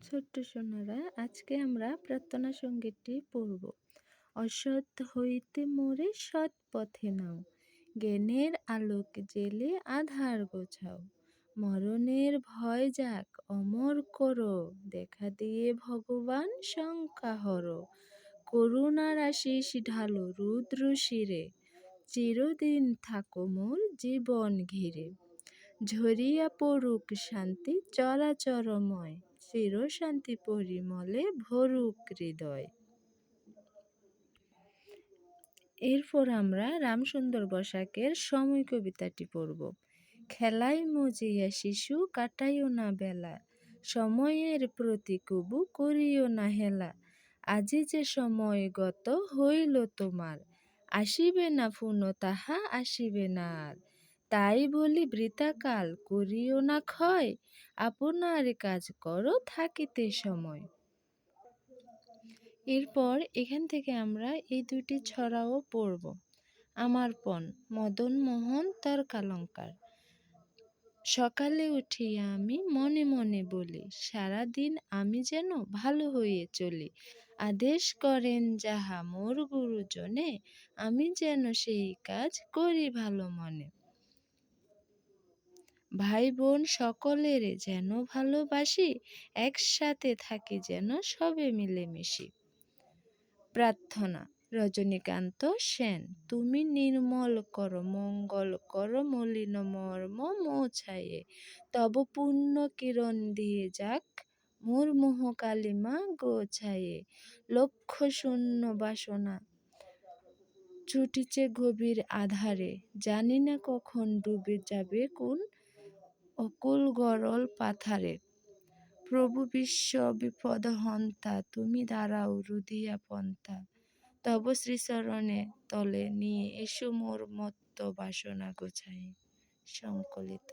ছোট্ট সোনারা, আজকে আমরা প্রার্থনা সঙ্গীতটি পড়ব। অসৎ হইতে মোরে সৎ পথে নাও, জ্ঞানের আলোক জেলে আধার গোছাও। মরণের ভয় যাক অমর করো, দেখা দিয়ে ভগবান শঙ্কা হরো। করুণার আশিস ঢালো রুদ্র শিরে, চিরদিন থাকো মোর জীবন ঘিরে। ঝরিয়া পড়ুক শান্তি চরাচরময়, চির শান্তি পরিমলে ভরুক হৃদয়। এরপর আমরা রামসুন্দর বসাকের সময় কবিতাটি পড়ব। খেলায় মজিয়া শিশু কাটাইও না বেলা, সময়ের প্রতি কবু করিও না হেলা। আজি যে সময় গত হইল তোমার, আসিবে না পুনঃ তাহা আসিবে না আর। তাই বলি বৃথাকাল করিও না ক্ষয়, আপনার কাজ করো থাকিতে সময়। এরপর এখান থেকে আমরা এই দুটি ছড়াও পড়ব। আমার পণ, মদন মোহন তর্কালঙ্কার। সকালে উঠিয়া আমি মনে মনে বলি, সারাদিন আমি যেন ভালো হয়ে চলি। আদেশ করেন যাহা মোর গুরুজনে, আমি যেন সেই কাজ করি ভালো মনে। ভাই বোন সকলের যেন ভালোবাসি, একসাথে থাকি যেন সবে মিলেমিশি। প্রার্থনা। রজনীকান্ত সেন। তুমি নির্মল কর মঙ্গল কর মলিন মর্ম মোছায়ে, তব পুণ্য কিরণ দিয়ে যাক মোর মোহ কালিমা গোছায়ে। লক্ষ শূন্য বাসনা ছুটিছে গভীর আধারে, জানি না কখন ডুবে যাবে কোন অকুল গরল পাথারে। প্রভু বিশ্ব বিপদহন্তা, তুমি দাঁড়াও রুধিয়া পন্থা। তব শ্রীচরণে তলে নিয়ে এসো মোর মত্ত বাসনা গোছাই। সংকলিত।